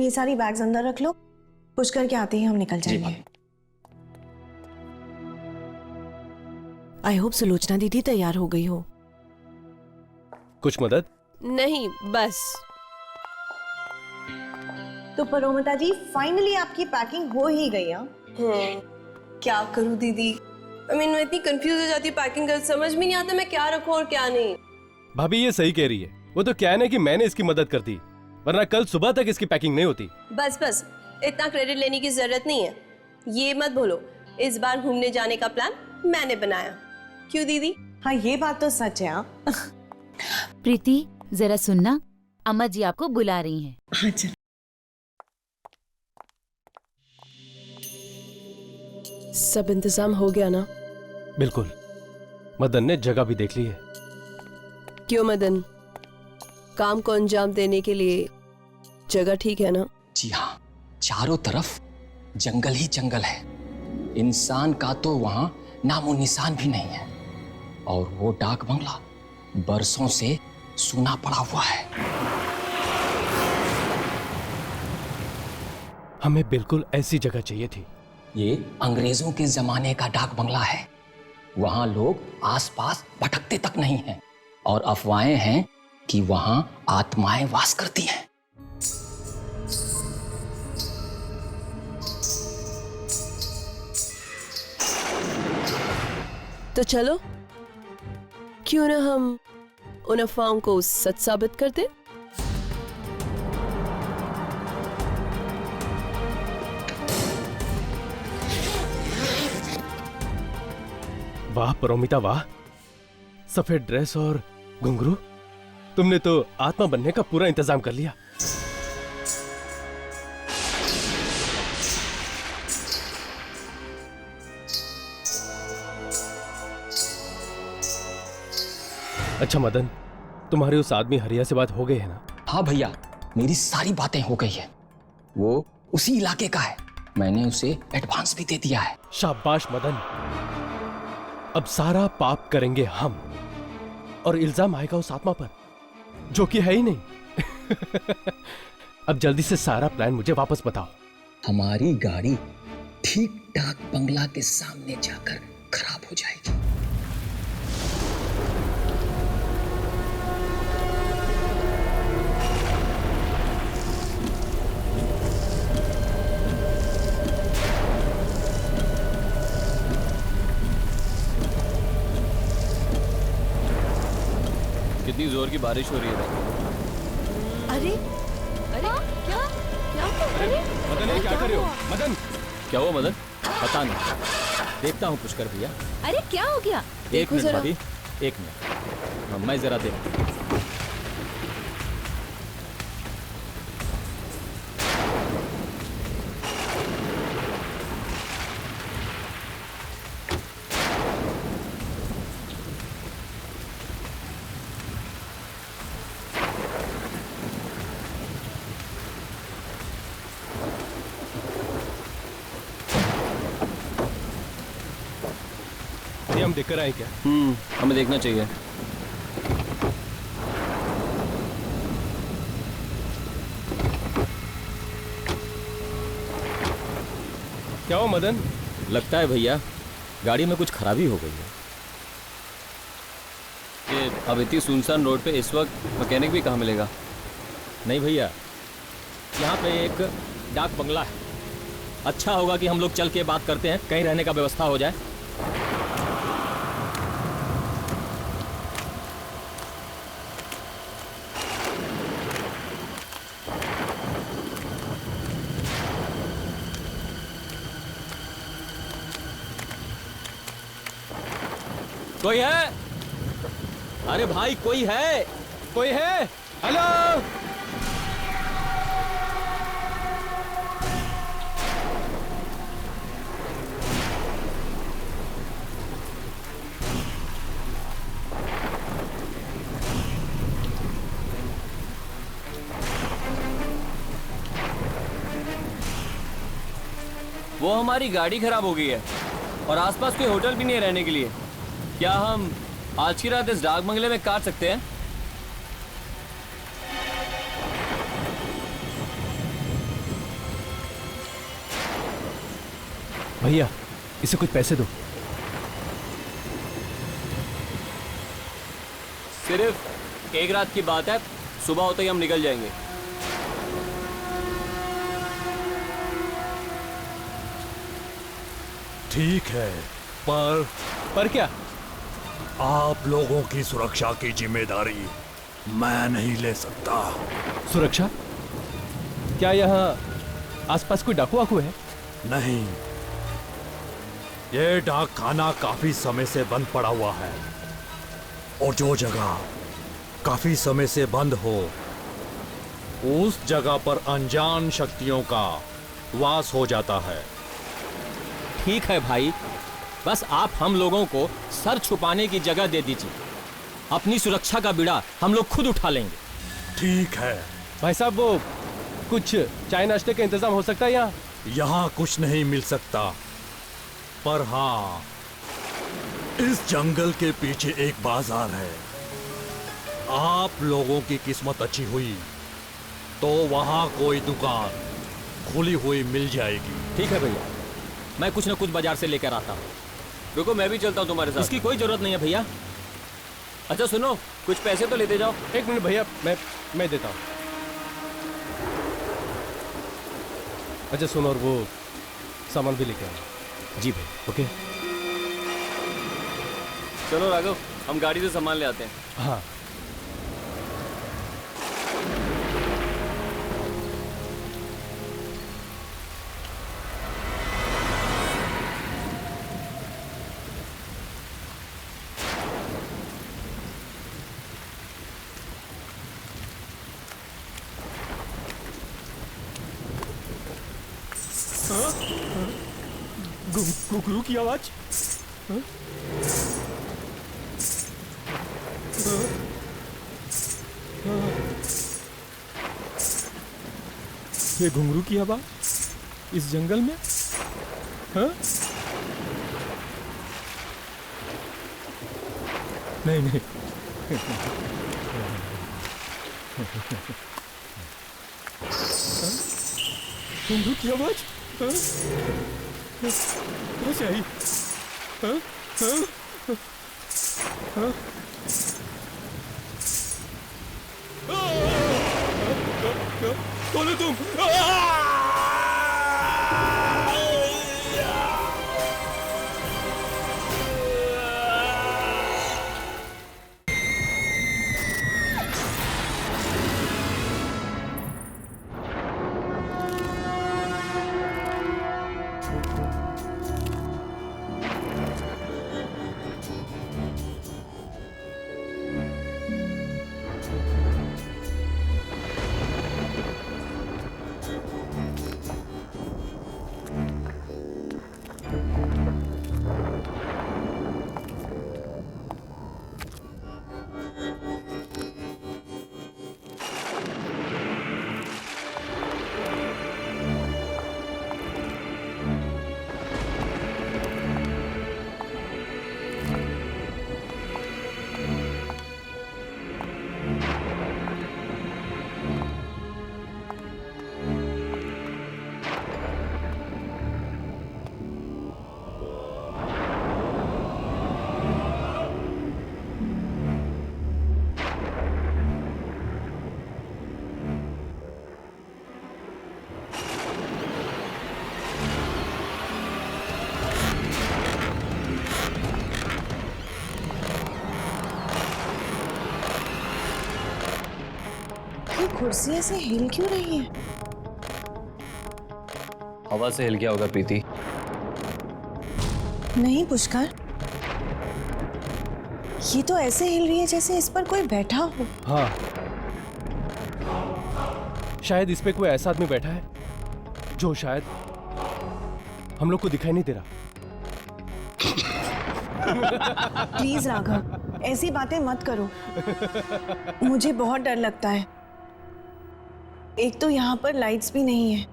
ये सारी बैग्स अंदर रख लो, पुश करके आते ही हम निकल जाएंगे। आई होप सुलोचना दीदी तैयार हो गई हो। कुछ मदद? नहीं, बस। तो परोमिता जी, फाइनली आपकी पैकिंग हो ही गई। क्या करूं दीदी, मैं इतनी कंफ्यूज हो जाती हूँ पैकिंग कर, समझ में नहीं आता मैं क्या रखूं और क्या नहीं। भाभी ये सही कह रही है, वो तो क्या है ना कि मैंने इसकी मदद कर दी, वरना कल सुबह तक इसकी पैकिंग नहीं होती। बस बस, इतना क्रेडिट लेने की जरूरत नहीं है। ये मत भूलो, इस बार घूमने जाने का प्लान मैंने बनाया। क्यों दीदी? हाँ, ये बात तो सच है। प्रीति, जरा सुनना, अम्मा जी आपको बुला रही हैं। अच्छा। सब इंतजाम हो गया ना? बिल्कुल, मदन ने जगह भी देख ली है। क्यों मदन, काम को अंजाम देने के लिए जगह ठीक है ना? जी हाँ, चारों तरफ जंगल ही जंगल है, इंसान का तो वहां नामो निशान भी नहीं है, और वो डाक बंगला बरसों से सूना पड़ा हुआ है। हमें बिल्कुल ऐसी जगह चाहिए थी। ये अंग्रेजों के जमाने का डाक बंगला है, वहां लोग आसपास भटकते तक नहीं हैं, और अफवाहें हैं कि वहां आत्माएं वास करती हैं। तो चलो, क्यों ना हम उन अफवाहों को सच साबित कर दें? वाह परोमिता वाह, सफेद ड्रेस और घुंघरू, तुमने तो आत्मा बनने का पूरा इंतजाम कर लिया। अच्छा मदन, तुम्हारे उस आदमी हरिया से बात हो गई है ना? हाँ भैया, मेरी सारी बातें हो गई है, वो उसी इलाके का है, मैंने उसे एडवांस भी दे दिया है। शाबाश मदन, अब सारा पाप करेंगे हम, और इल्जाम आएगा उस आत्मा पर जो कि है ही नहीं। अब जल्दी से सारा प्लान मुझे वापस बताओ। हमारी गाड़ी ठीक डाक बंगला के सामने जाकर खराब हो जाएगी। कितनी जोर की बारिश हो रही है। अरे अरे क्या क्या अरे मदन, ये क्या कर रहे हो? मदन, क्या हुआ मदन? पता नहीं, देखता हूँ पुष्कर भैया। अरे क्या हो गया? एक मिनट भाभी, एक मिनट, मैं जरा देख। ये हम देखकर आए क्या? हमें देखना चाहिए। क्या हो मदन? लगता है भैया गाड़ी में कुछ खराबी हो गई है। ये अब इतनी सुनसान रोड पे इस वक्त मैकेनिक भी कहाँ मिलेगा? नहीं भैया, यहाँ पे एक डाक बंगला है, अच्छा होगा कि हम लोग चल के बात करते हैं, कहीं रहने का व्यवस्था हो जाए। कोई है? अरे भाई कोई है? कोई है? हेलो? वो हमारी गाड़ी खराब हो गई है और आसपास कोई होटल भी नहीं है रहने के लिए। क्या हम आज की रात इस डाक बंगले में काट सकते हैं? भैया इसे कुछ पैसे दो। सिर्फ एक रात की बात है, सुबह होते ही हम निकल जाएंगे। ठीक है, पर क्या? आप लोगों की सुरक्षा की जिम्मेदारी मैं नहीं ले सकता। सुरक्षा? क्या यहाँ आसपास कोई डाकू वाकू है? नहीं, ये डाक खाना काफी समय से बंद पड़ा हुआ है, और जो जगह काफी समय से बंद हो उस जगह पर अनजान शक्तियों का वास हो जाता है। ठीक है भाई, बस आप हम लोगों को सर छुपाने की जगह दे दीजिए। अपनी सुरक्षा का बीड़ा हम लोग खुद उठा लेंगे। ठीक है भाई साहब, वो कुछ चाय नाश्ते का इंतजाम हो सकता है यहाँ? यहाँ कुछ नहीं मिल सकता, पर हाँ, इस जंगल के पीछे एक बाजार है। आप लोगों की किस्मत अच्छी हुई तो वहां कोई दुकान खुली हुई मिल जाएगी। ठीक है भैया, मैं कुछ ना कुछ बाजार से लेकर आता हूँ। रुको, मैं भी चलता हूँ तुम्हारे साथ। इसकी कोई जरूरत नहीं है भैया। अच्छा सुनो, कुछ पैसे तो लेते जाओ। एक मिनट भैया, मैं देता हूँ। अच्छा सुनो, और वो सामान भी लेके आना। जी भाई। ओके। चलो राघव, हम गाड़ी से सामान ले आते हैं। हाँ। घुघरू की आवाज। ये घुंघरू की आवाज इस जंगल में? हाँ? नहीं नहीं, घुंघरू की आवाज कैसे आई? हाँ? हाँ? हाँ? कौन है तुम? कुर्सी ऐसे हिल क्यों रही है? हवा से हिल गया होगा प्रीति। नहीं पुष्कर, ये तो ऐसे हिल रही है जैसे इस पर कोई बैठा हो। हाँ, शायद इस पे कोई ऐसा आदमी बैठा है जो शायद हम लोग को दिखाई नहीं दे रहा। प्लीज राघव, ऐसी बातें मत करो, मुझे बहुत डर लगता है। एक तो यहाँ पर लाइट्स भी नहीं है।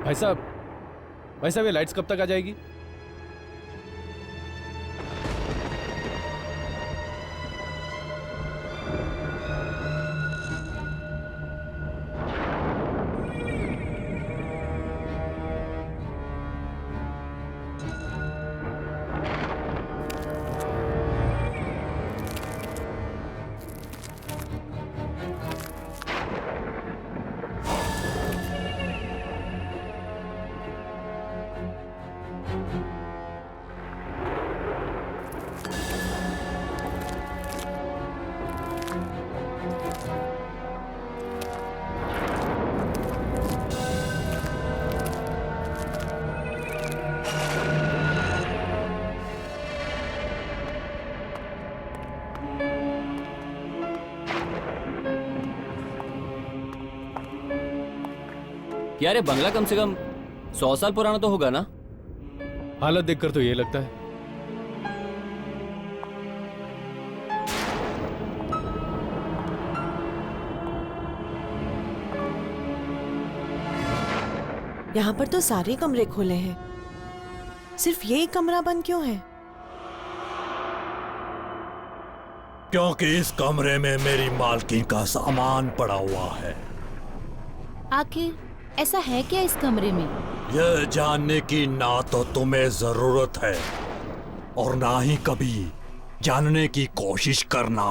भाई साहब ये लाइट्स कब तक आ जाएगी? यार ये बंगला कम से कम 100 साल पुराना तो होगा ना? हालत देखकर तो ये लगता है। यहाँ पर तो सारे कमरे खुले हैं, सिर्फ ये एक कमरा बंद क्यों है? क्योंकि इस कमरे में मेरी मालकिन का सामान पड़ा हुआ है। आखिर ऐसा है क्या इस कमरे में? यह जानने की ना तो तुम्हें जरूरत है और ना ही कभी जानने की कोशिश करना।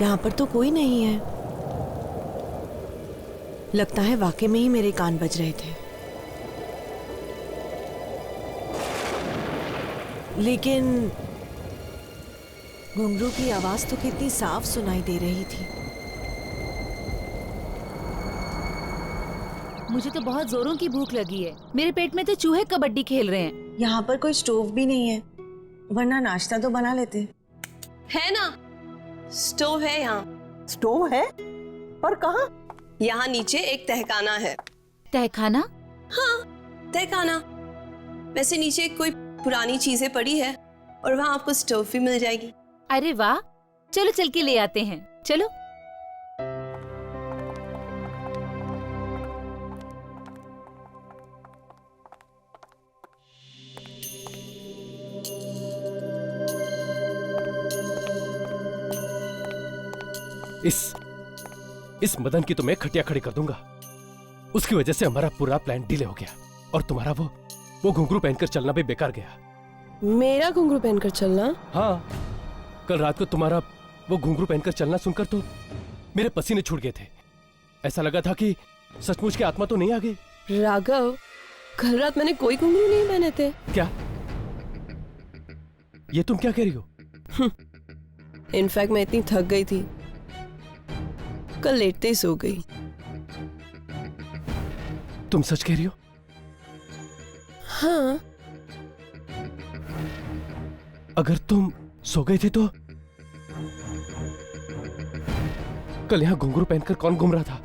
यहाँ पर तो कोई नहीं है। लगता है वाकई में ही मेरे कान बज रहे थे। लेकिन घुंघरू की आवाज तो कितनी साफ सुनाई दे रही थी। मुझे तो बहुत जोरों की भूख लगी है। मेरे पेट में तो चूहे कबड्डी खेल रहे हैं। यहाँ पर कोई स्टोव भी नहीं है, वरना नाश्ता तो बना लेते। है ना, स्टोव है यहाँ। स्टोव है? पर कहाँ? यहाँ नीचे एक तहखाना है। तहखाना? हाँ, तहखाना। वैसे नीचे कोई पुरानी चीजें पड़ी है और वहाँ आपको स्टोव भी मिल जाएगी। अरे वाह, चलो चल के ले आते हैं। चलो। इस मदन की तो मैं खटिया खड़ी कर दूंगा। उसकी वजह से हमारा पूरा प्लान डिले हो गया और तुम्हारा वो घुंघरू पहनकर चलना भी बेकार गया। मेरा घुंघरू पहनकर चलना? हाँ, कल रात को तुम्हारा वो घुंघरू पहनकर चलना सुनकर तो मेरे पसीने छूट गए थे। ऐसा लगा था कि सचमुच की आत्मा तो नहीं आ गई। राघव, कल रात मैंने कोई घुंघरू नहीं पहने थे। क्या? ये तुम क्या कह रही हो? इनफैक्ट मैं इतनी थक गई थी, कल लेटते ही सो गई। तुम सच कह रही हो? हाँ। अगर तुम सो गई थी तो कल यहां घुंघरू पहनकर कौन घूम रहा था?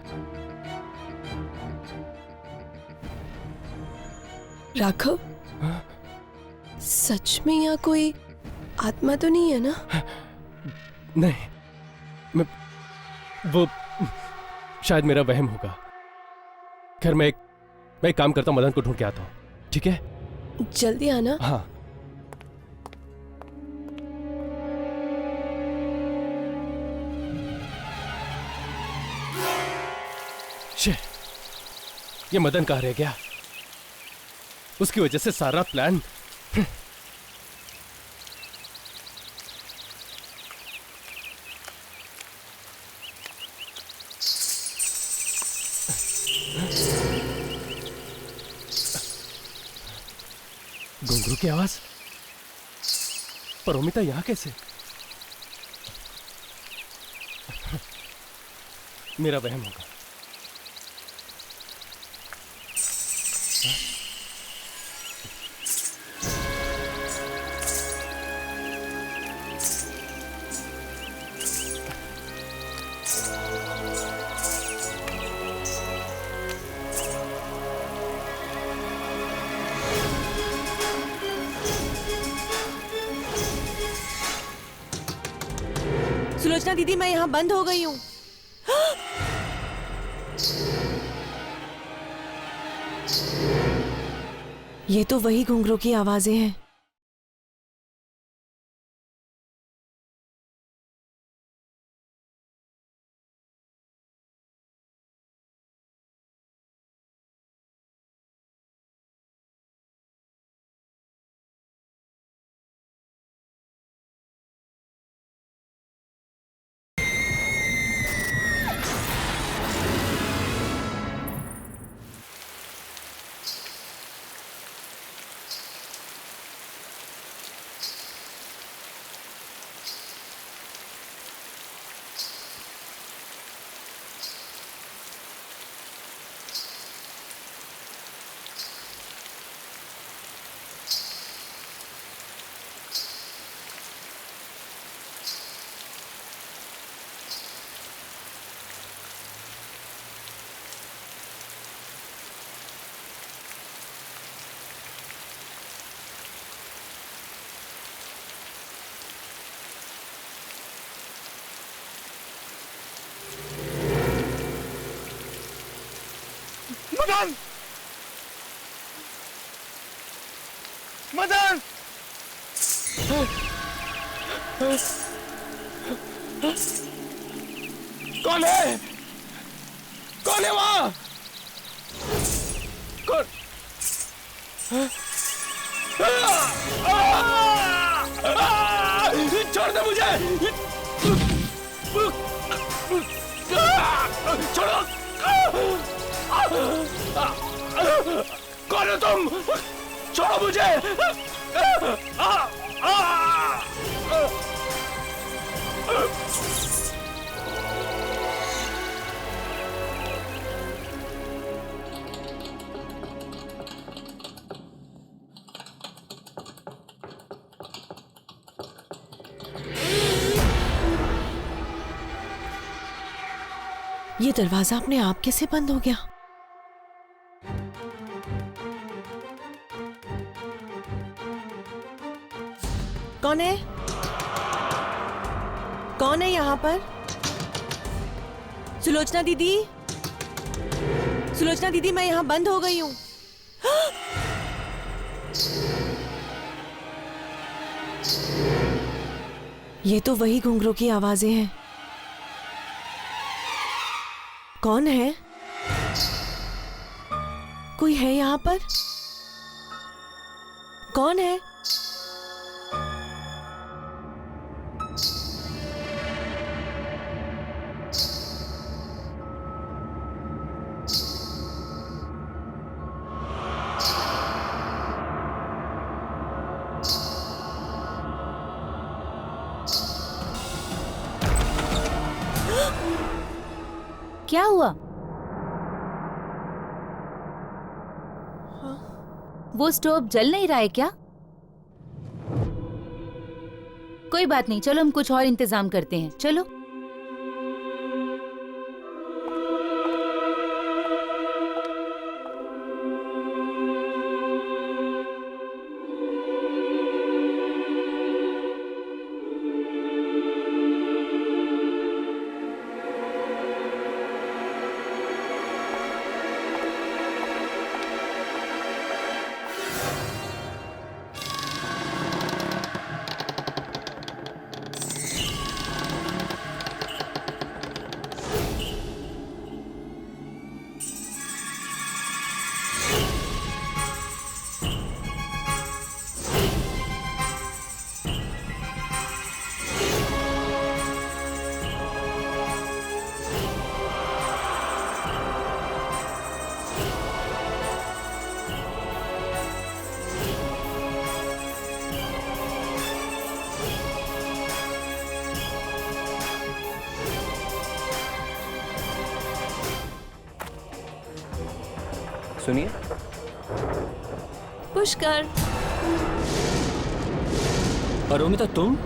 राघव, सच में यहाँ कोई आत्मा तो नहीं है ना? नहीं, वो शायद मेरा वहम होगा। खैर मैं एक काम करता हूं, मदन को ढूंढ के आता हूं, ठीक है? जल्दी आना। हाँ। शे, ये मदन कहाँ रह गया? उसकी वजह से सारा प्लान। घुंघरू की आवाज? पर अमिता यहां कैसे? मेरा वहम होगा। सुलोचना दीदी, मैं यहाँ बंद हो गई हूँ। ये तो वही घुंघरू की आवाजें हैं। मदन! मदन! कौन है? कौन है वहां? कौन? छोड़ दे मुझे! छोड़ो! कौन हो तुम? छोड़ो मुझे! ये दरवाजा अपने आप कैसे बंद हो गया? कौन है? कौन है यहाँ पर? सुलोचना दीदी, सुलोचना दीदी, मैं यहाँ बंद हो गई हूँ। ये तो वही घुंघरू की आवाजें हैं। कौन है? कोई है यहाँ पर? कौन है? क्या हुआ? वो स्टोव जल नहीं रहा है क्या? कोई बात नहीं, चलो हम कुछ और इंतजाम करते हैं। चलो। सुनिए। पुष्कर, अरोमिता तुम?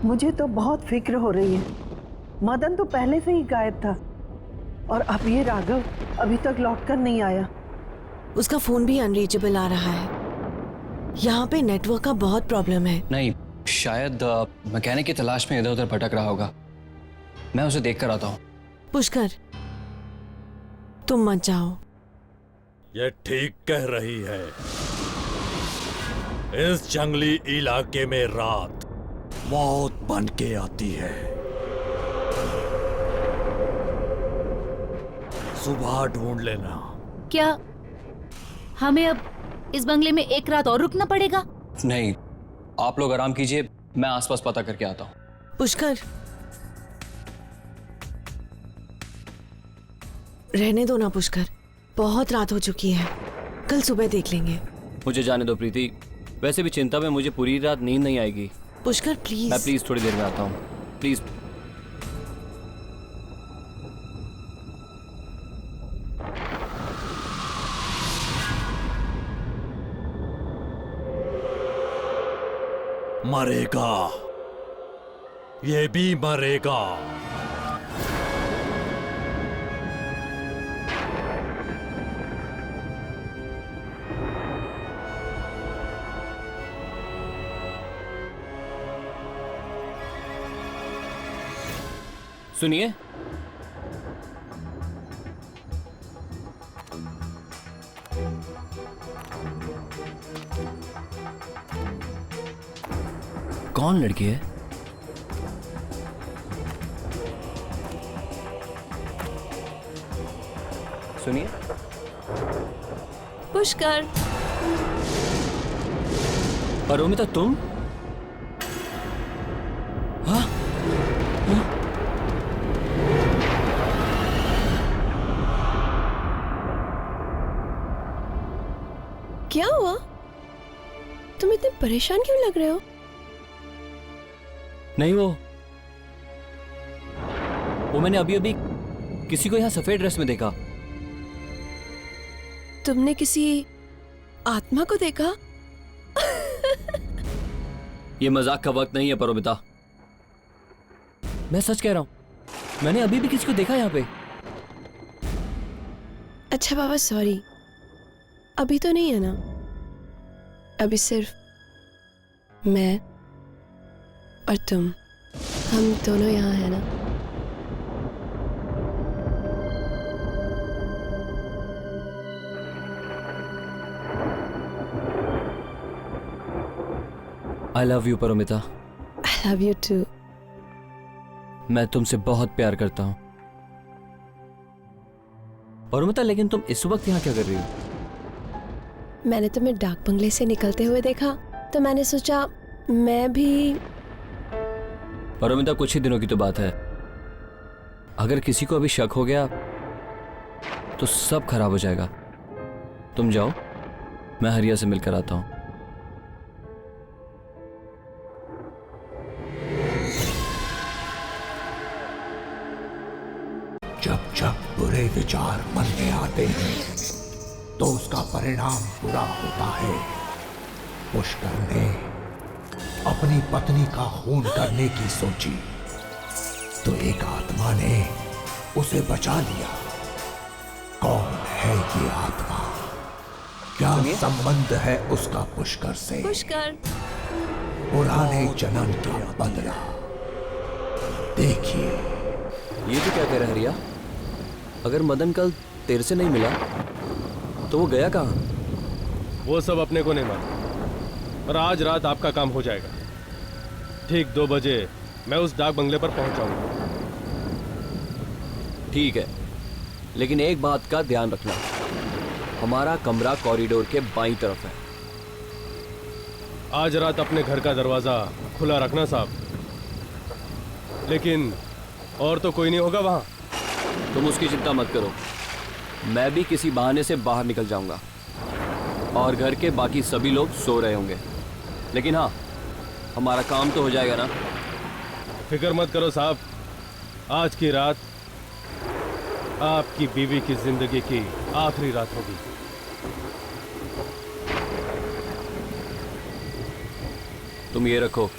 मुझे तो बहुत फिक्र हो रही है। मदन तो पहले से ही गायब था और अब ये राघव अभी तक लौट कर नहीं आया। उसका फोन भी अनरीचेबल आ रहा है। यहाँ पे नेटवर्क का बहुत प्रॉब्लम है। नहीं, शायद मैकेनिक की तलाश में इधर उधर भटक रहा होगा। मैं उसे देख कर आता हूँ। पुष्कर, तुम मत जाओ। ये ठीक कह रही है। इस जंगली इलाके में रात मौत बन के आती है। सुबह ढूंढ लेना। क्या हमें अब इस बंगले में एक रात और रुकना पड़ेगा? नहीं, आप लोग आराम कीजिए, मैं आसपास पता करके आता हूँ। पुष्कर, रहने दो ना पुष्कर, बहुत रात हो चुकी है, कल सुबह देख लेंगे। मुझे जाने दो प्रीति, वैसे भी चिंता में मुझे पूरी रात नींद नहीं आएगी। पुष्कर प्लीज। मैं प्लीज थोड़ी देर में आता हूँ, प्लीज। मरेगा, ये भी मरेगा। सुनिए, कौन लड़की है? सुनिए। पुष्कर, अरोमिता तुम? हाँ? क्या हुआ? तुम इतने परेशान क्यों लग रहे हो? नहीं, वो मैंने अभी अभी किसी को यहाँ सफेद ड्रेस में देखा। तुमने किसी आत्मा को देखा? ये मजाक का वक्त नहीं है परोमिता, मैं सच कह रहा हूं। मैंने अभी भी किसी को देखा यहाँ पे। अच्छा बाबा, सॉरी, अभी तो नहीं है ना? अभी सिर्फ मैं और तुम, हम दोनों यहाँ है ना? I love you Paromita. I love you too. मैं तुमसे बहुत प्यार करता हूं। और बता, लेकिन तुम इस वक्त यहाँ क्या कर रही हो? मैंने तुम्हें डाक बंगले से निकलते हुए देखा तो मैंने सोचा मैं भी। और अमिता, कुछ ही दिनों की तो बात है। अगर किसी को अभी शक हो गया तो सब खराब हो जाएगा। तुम जाओ, मैं हरिया से मिलकर आता हूं। जब जब बुरे विचार मन में आते हैं तो उसका परिणाम बुरा होता है। पुष्कर ने अपनी पत्नी का खून करने की सोची तो एक आत्मा ने उसे बचा लिया। कौन है ये आत्मा? क्या संबंध है उसका पुष्कर से? पुष्कर, पुराने जन्म का बदला। देखिए। ये तो क्या कह रहा है हरिया? अगर मदन कल तेरे से नहीं मिला तो वो गया कहाँ? वो सब अपने को नहीं मालूम, पर आज रात आपका काम हो जाएगा। ठीक 2 बजे मैं उस डाक बंगले पर पहुंच जाऊंगा। ठीक है, लेकिन एक बात का ध्यान रखना, हमारा कमरा कॉरिडोर के बाईं तरफ है। आज रात अपने घर का दरवाजा खुला रखना साहब, लेकिन और तो कोई नहीं होगा वहां। तुम उसकी चिंता मत करो, मैं भी किसी बहाने से बाहर निकल जाऊंगा और घर के बाकी सभी लोग सो रहे होंगे। लेकिन हाँ, हमारा काम तो हो जाएगा ना। फिक्र मत करो साहब, आज की रात आपकी बीवी की जिंदगी की आखिरी रात होगी। तुम ये रखो।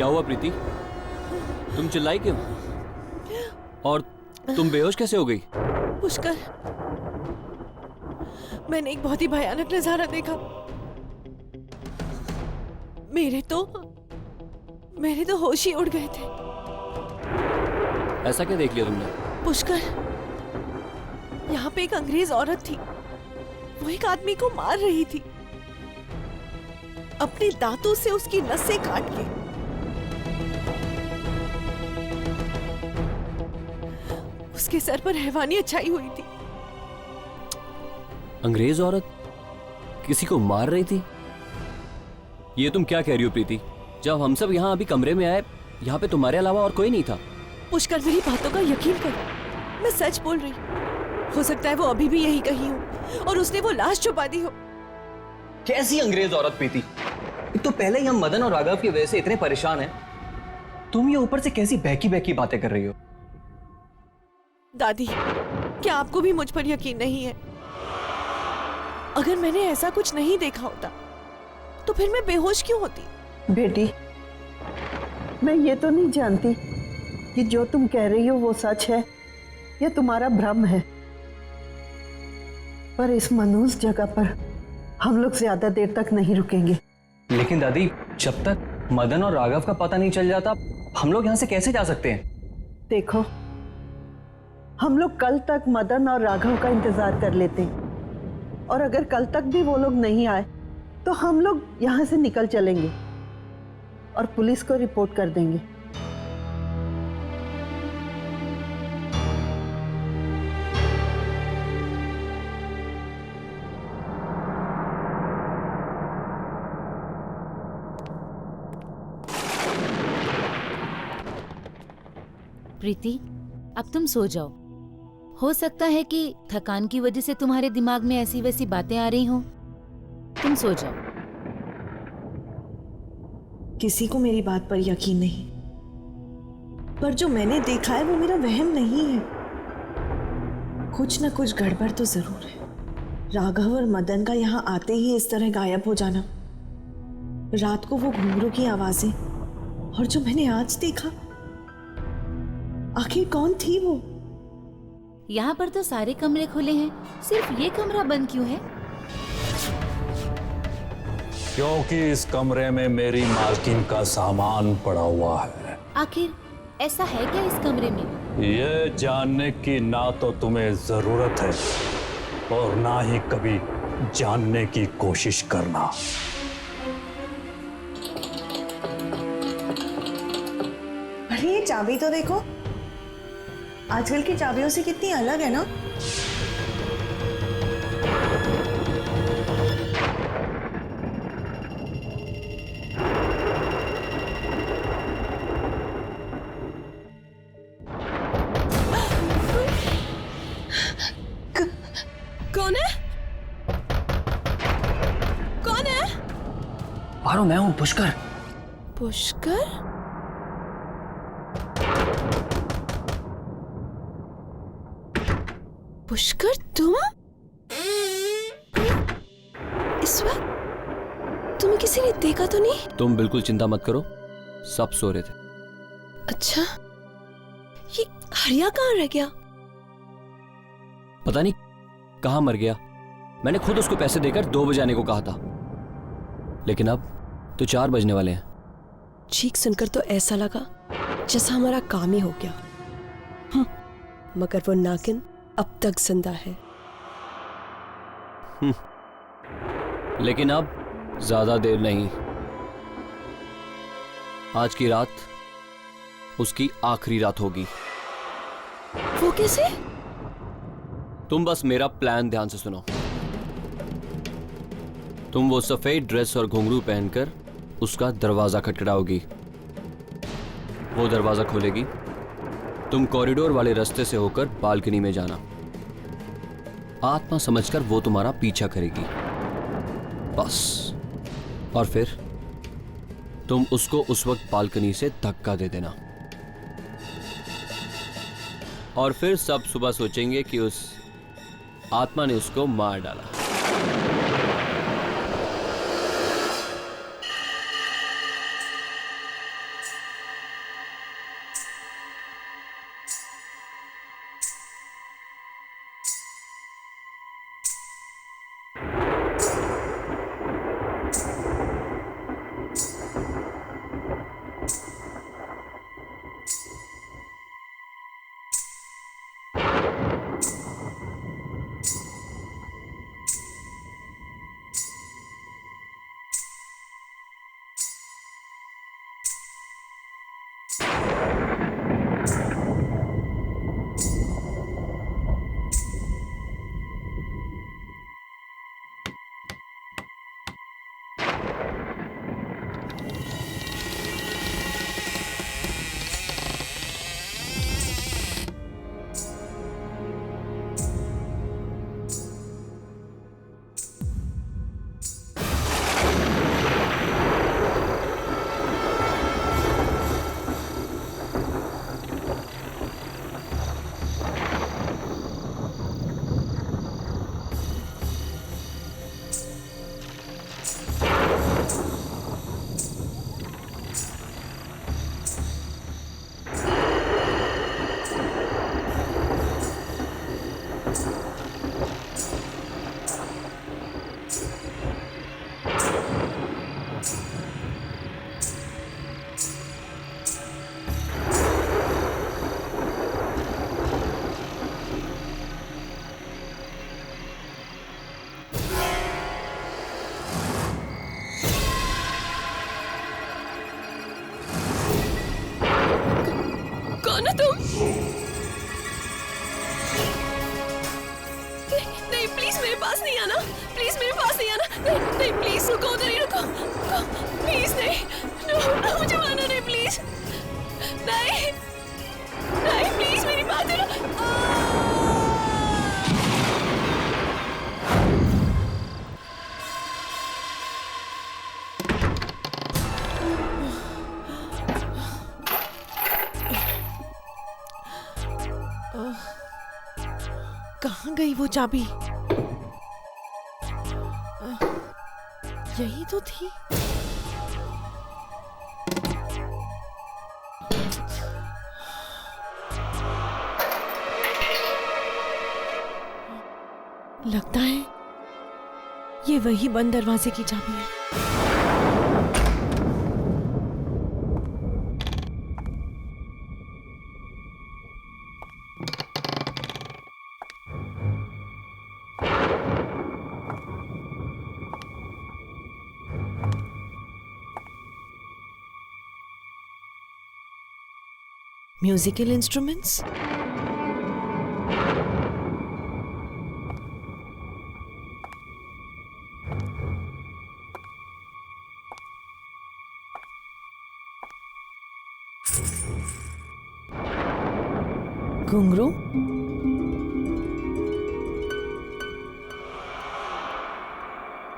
क्या हुआ प्रीति? तुम चिल्लाई क्यों? और तुम बेहोश कैसे हो गई? पुष्कर, मैंने एक बहुत ही भयानक नजारा देखा। मेरे तो होश ही उड़ गए थे। ऐसा क्या देख लिया तुमने? पुष्कर, यहाँ पे एक अंग्रेज औरत थी। वो एक आदमी को मार रही थी, अपने दांतों से उसकी नसें काट के। उसके सर पर हैवानियत छाई हुई थी। अंग्रेज औरत किसी को मार रही थी? ये तुम क्या कह रही हो प्रीति? जब हम सब यहाँ अभी कमरे में आए, यहाँ पे तुम्हारे अलावा और कोई नहीं था। पुष्कर, मेरी बातों का यकीन कर, मैं सच बोल रही हूँ। हो सकता है वो अभी भी यही कहीं हो और उसने वो लाश छुपा दी हो। कैसी अंग्रेज औरत प्रीति? एक तो पहले ही हम मदन और राघव की वजह से इतने परेशान हैं, तुम ये ऊपर से कैसी बहकी बहकी बातें कर रही हो? दादी, क्या आपको भी मुझ पर यकीन नहीं है? अगर मैंने ऐसा कुछ नहीं देखा होता तो फिर मैं बेहोश क्यों होती? बेटी, मैं ये तो नहीं जानती कि जो तुम कह रही हो वो सच है या तुम्हारा भ्रम है, पर इस मनहूस जगह पर हम लोग ज्यादा देर तक नहीं रुकेंगे। लेकिन दादी, जब तक मदन और राघव का पता नहीं चल जाता, हम लोग यहाँ से कैसे जा सकते हैं? देखो, हम लोग कल तक मदन और राघव का इंतजार कर लेते हैं, और अगर कल तक भी वो लोग नहीं आए तो हम लोग यहाँ से निकल चलेंगे और पुलिस को रिपोर्ट कर देंगे। प्रीति, अब तुम सो जाओ। हो सकता है कि थकान की वजह से तुम्हारे दिमाग में ऐसी वैसी बातें आ रही हों। तुम सो जाओ। किसी को मेरी बात पर यकीन नहीं, पर जो मैंने देखा है वो मेरा वहम नहीं है। कुछ न कुछ गड़बड़ तो जरूर है। राघव और मदन का यहाँ आते ही इस तरह गायब हो जाना, रात को वो घुंघरू की आवाजें, और जो मैंने आज देखा, आखिर कौन थी वो? यहाँ पर तो सारे कमरे खुले हैं, सिर्फ ये कमरा बंद क्यों है? क्योंकि इस कमरे में मेरी मालकिन का सामान पड़ा हुआ है। आखिर ऐसा है क्या इस कमरे में? ये जानने की ना तो तुम्हें जरूरत है और ना ही कभी जानने की कोशिश करना। अरे ये चाबी तो देखो, आजकल की चाबियों से कितनी अलग है ना। कौन है? कौन है? पारो, मैं हूं पुष्कर। पुष्कर? पुष्कर, तुम? इस वक्त तुम्हें किसी ने देखा तो नहीं? तुम बिल्कुल चिंता मत करो, सब सो रहे थे। अच्छा, ये हरिया कहाँ रह गया? पता नहीं कहाँ मर गया। मैंने खुद उसको पैसे देकर 2 बजे आने को कहा था, लेकिन अब तो 4 बजने वाले हैं। चीख सुनकर तो ऐसा लगा जैसा हमारा काम ही हो गया। मगर वो नागिन अब तक जिंदा है। लेकिन अब ज्यादा देर नहीं। आज की रात उसकी आखिरी रात होगी। वो कैसे? तुम बस मेरा प्लान ध्यान से सुनो। तुम वो सफेद ड्रेस और घुंघरू पहनकर उसका दरवाजा खटखटाओगी। वो दरवाजा खोलेगी, तुम कॉरिडोर वाले रास्ते से होकर बालकनी में जाना। आत्मा समझकर वो तुम्हारा पीछा करेगी, बस। और फिर तुम उसको उस वक्त बालकनी से धक्का दे देना। और फिर सब सुबह सोचेंगे कि उस आत्मा ने उसको मार डाला। ना तुम? नहीं प्लीज मेरे पास नहीं आना, प्लीज मेरे पास नहीं आना, नहीं नहीं प्लीज रुको, उधर ही रुको, प्लीज नहीं, मुझे मारना नहीं प्लीज, नहीं नहीं प्लीज मेरी बात सुनो। कहाँ गई वो चाबी? यही तो थी। लगता है ये वही बंद दरवाजे की चाबी है। म्यूजिकल इंस्ट्रूमेंट्स, घुंघरू,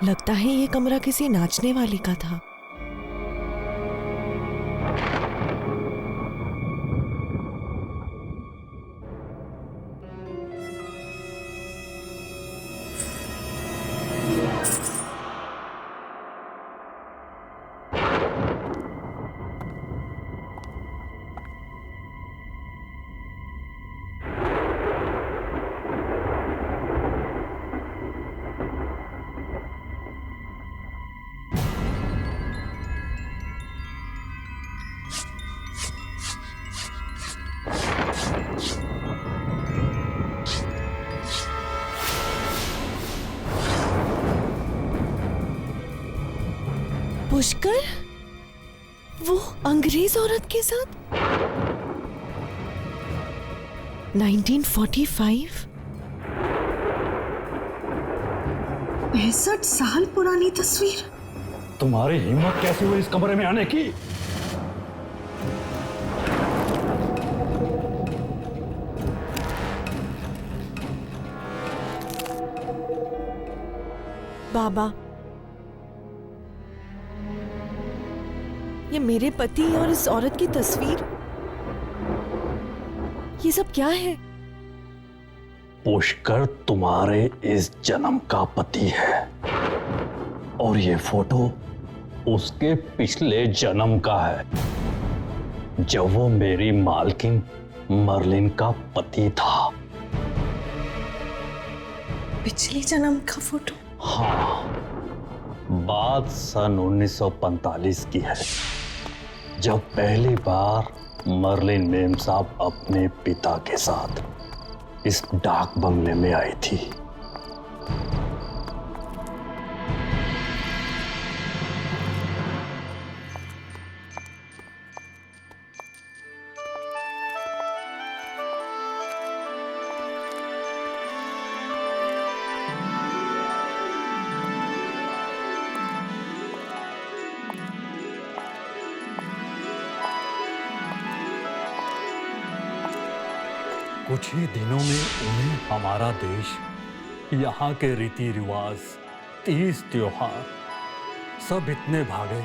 लगता है ये कमरा किसी नाचने वाली का था। पुष्कर, वो अंग्रेज औरत के साथ 1945? 65 साल पुरानी तस्वीर। तुम्हारी हिम्मत कैसे हुई इस कमरे में आने की? बाबा, ये मेरे पति और इस औरत की तस्वीर, ये सब क्या है? पुष्कर तुम्हारे इस जन्म का पति है और ये फोटो उसके पिछले जन्म का है, जब वो मेरी मालकिन मर्लिन का पति था। पिछले जन्म का फोटो? हाँ, बात सन 1945 की है, जब पहली बार मर्लिन मेम साहब अपने पिता के साथ इस डाक बंगले में आई थी। कुछ ही दिनों में उन्हें हमारा देश, यहाँ के रीति रिवाज, तीज त्योहार सब इतने भागे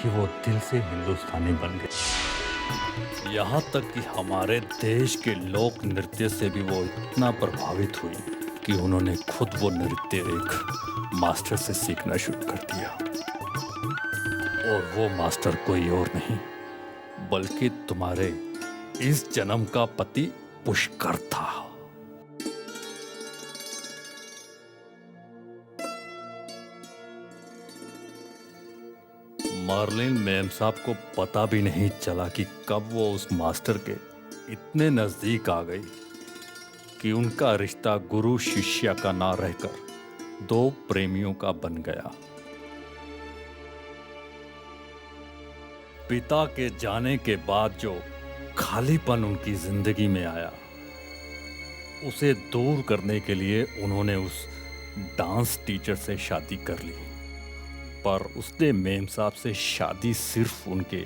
कि वो दिल से हिंदुस्तानी बन गए। यहाँ तक कि हमारे देश के लोक नृत्य से भी वो इतना प्रभावित हुई कि उन्होंने खुद वो नृत्य एक मास्टर से सीखना शुरू कर दिया। और वो मास्टर कोई और नहीं बल्कि तुम्हारे इस जन्म का पति पुष्कर था। मर्लिन मेम साहब को पता भी नहीं चला कि कब वो उस मास्टर के इतने नजदीक आ गई कि उनका रिश्ता गुरु शिष्य का ना रहकर दो प्रेमियों का बन गया। पिता के जाने के बाद जो खालीपन उनकी जिंदगी में आया, उसे दूर करने के लिए उन्होंने उस डांस टीचर से शादी कर ली। पर उसने मेम साहब से शादी सिर्फ उनके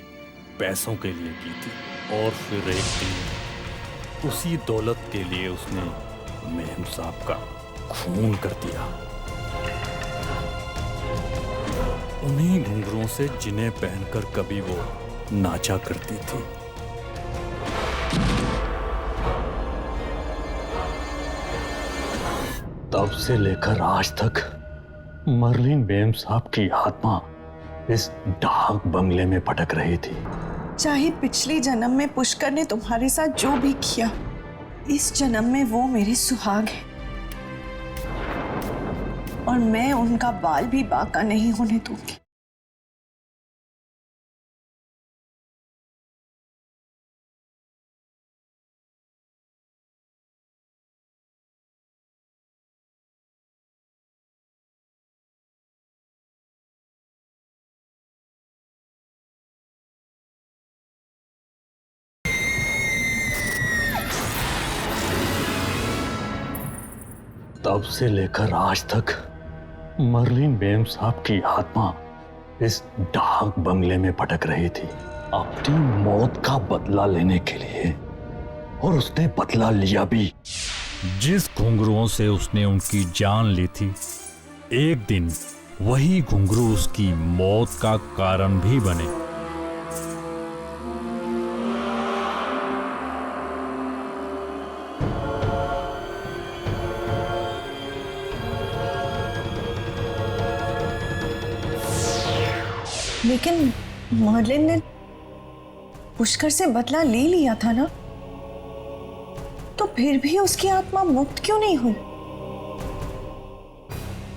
पैसों के लिए की थी। और फिर एक दिन उसी दौलत के लिए उसने मेम साहब का खून कर दिया। उन्हीं घुंघरुओं से जिन्हें पहनकर कभी वो नाचा करती थी। तब से लेकर आज तक मर्लिन मेम साहब की आत्मा इस डाक बंगले में भटक रही थी। चाहे पिछले जन्म में पुष्कर ने तुम्हारे साथ जो भी किया, इस जन्म में वो मेरे सुहाग हैं और मैं उनका बाल भी बाका नहीं होने दूंगी। तब से लेकर आज तक मर्लिन मेम साहब की आत्मा इस डाक बंगले में भटक रही थी, अपनी मौत का बदला लेने के लिए। और उसने बदला लिया भी। जिस घुंघरुओं से उसने उनकी जान ली थी, एक दिन वही घुंघरू उसकी मौत का कारण भी बने। लेकिन मर्लिन ने पुष्कर से बदला ले लिया था ना, तो फिर भी उसकी आत्मा मुक्त क्यों नहीं हुई?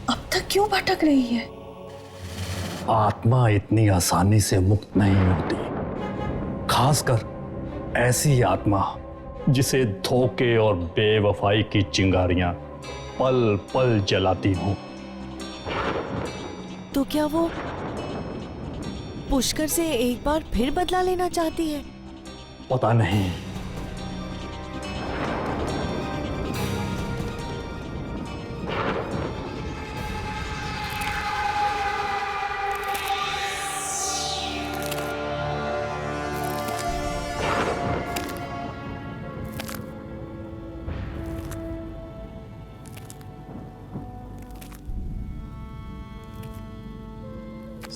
अब तक क्यों भटक रही है? आत्मा इतनी आसानी से मुक्त नहीं होती, खासकर ऐसी आत्मा जिसे धोखे और बेवफाई की चिंगारियां पल पल जलाती हों। तो क्या वो पुष्कर से एक बार फिर बदला लेना चाहती है? पता नहीं।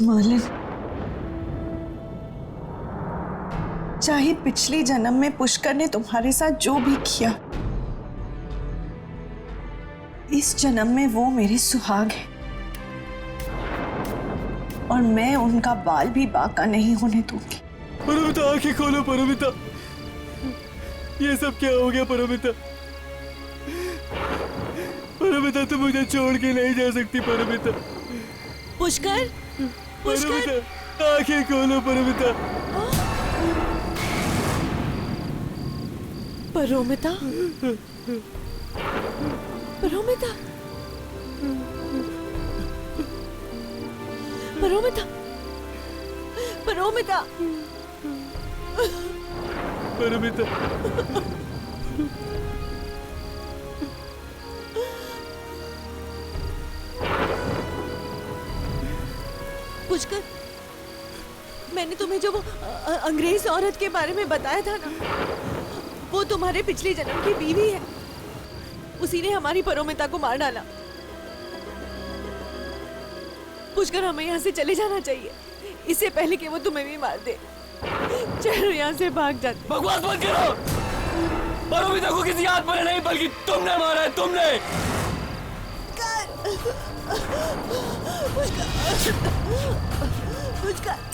मर्लिन, चाहे पिछले जन्म में पुष्कर ने तुम्हारे साथ जो भी किया, इस जन्म में वो मेरे सुहाग हैं और मैं उनका बाल भी बाका नहीं होने दूंगी। परमिता, आंखें खोलो परमिता। ये सब क्या हो गया परमिता? परमिता, तुम मुझे छोड़ के नहीं जा सकती परमिता। पुष्कर, पुष्कर, आंखें खोलो परमिता। परोमिता, परोमिता, परोमिता, परोमिता, परमिता। पुष्कर, मैंने तुम्हें जो वो अंग्रेज औरत के बारे में बताया था ना, वो तुम्हारे पिछले जन्म की बीवी है। उसी ने हमारी परोमिता को मार डाला। पुष्कर, हमें यहाँ से चले जाना चाहिए, इससे पहले कि वो तुम्हें भी मार दे। चलो यहाँ से भाग जाते। बकवास मत करो। परोमिता को किसी आत्मा ने नहीं बल्कि तुमने मारा है, तुमने। पुष्कर,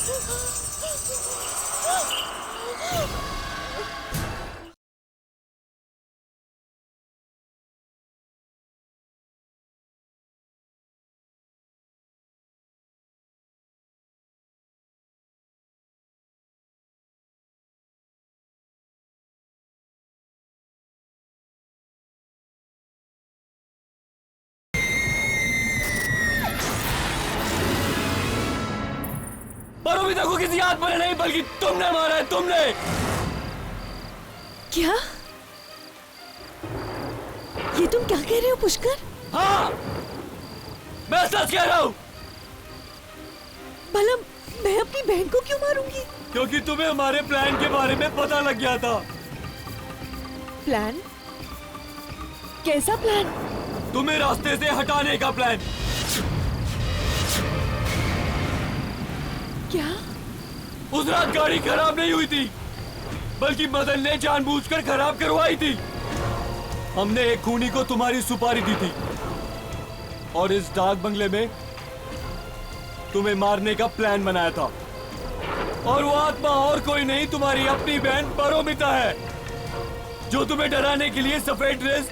परोमिता को किसी आत्मा ने नहीं बल्कि तुमने मारा है, तुमने। क्या? ये तुम क्या कह रहे हो पुष्कर? हाँ, मैं सच कह रहा हूँ। भला मैं अपनी बहन को क्यों मारूंगी? क्योंकि तुम्हें हमारे प्लान के बारे में पता लग गया था। प्लान? कैसा प्लान? तुम्हें रास्ते से हटाने का प्लान। क्या? उस रात गाड़ी खराब नहीं हुई थी, बल्कि मदन ने जानबूझकर खराब करवाई थी। हमने एक खूनी को तुम्हारी सुपारी दी थी और इस डाक बंगले में तुम्हें मारने का प्लान बनाया था। और वो आत्मा और कोई नहीं, तुम्हारी अपनी बहन परोमिता है, जो तुम्हें डराने के लिए सफेद ड्रेस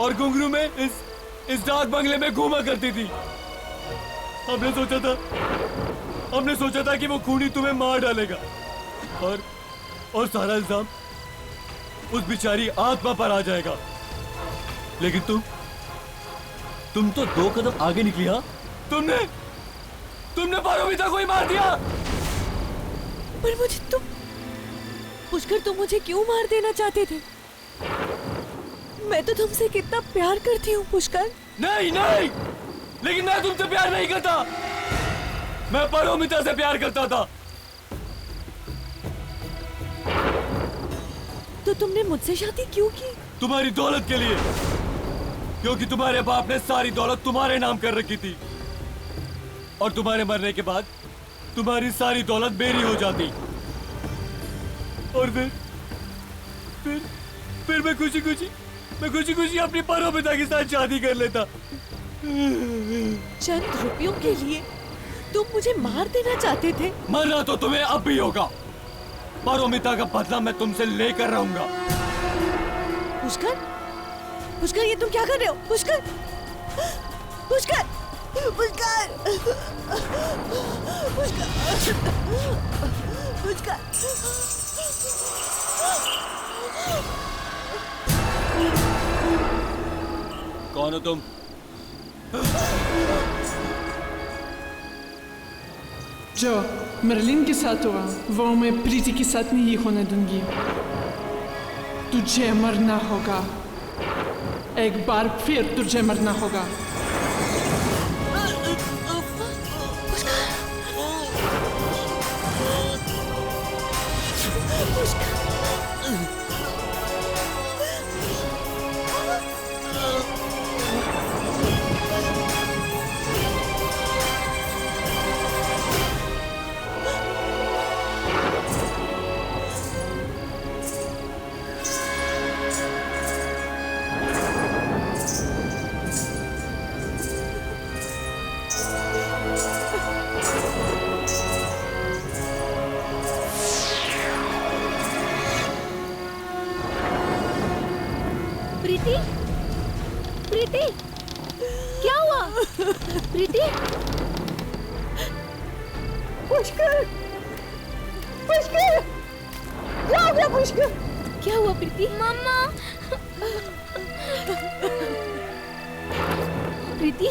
और घुंघरू में इस डाक बंगले में घूमा करती थी। हमने सोचा था कि वो खूनी तुम्हें मार डालेगा और सारा इल्जाम उस बेचारी आत्मा पर आ जाएगा। लेकिन तुम तो 2 कदम आगे निकली। हाँ, तुमने परोमिता को ही मार दिया। पर पुष्कर, तुम मुझे क्यों मार देना चाहते थे? मैं तो तुमसे कितना प्यार करती हूँ पुष्कर। नहीं, लेकिन मैं तुमसे प्यार नहीं करता। मैं परोमिता से प्यार करता था। तो तुमने मुझसे शादी क्यों की? तुम्हारी दौलत के लिए, क्योंकि तुम्हारे बाप ने सारी दौलत तुम्हारे नाम कर रखी थी और तुम्हारे मरने के बाद तुम्हारी सारी दौलत मेरी हो जाती। और फिर मैं खुशी खुशी अपनी परोमिता के साथ शादी कर लेता। चंद रुपयों के लिए तुम मुझे मार देना चाहते थे। मरना तो तुम्हें अब भी होगा। परोमिता का बदला मैं तुमसे लेकर रहूंगा। पुष्कर, ये तुम क्या कर रहे हो? पुष्कर! कौन हो तुम? जो मर्लिन के साथ हुआ वो मैं प्रीति के साथ नहीं होने दूंगी। तुझे मरना होगा, एक बार फिर तुझे मरना होगा। प्रीति, क्या हुआ? प्रीति, पुष्कर, क्या हो गया पुष्कर? क्या हुआ प्रीति? मम्मा! प्रीति,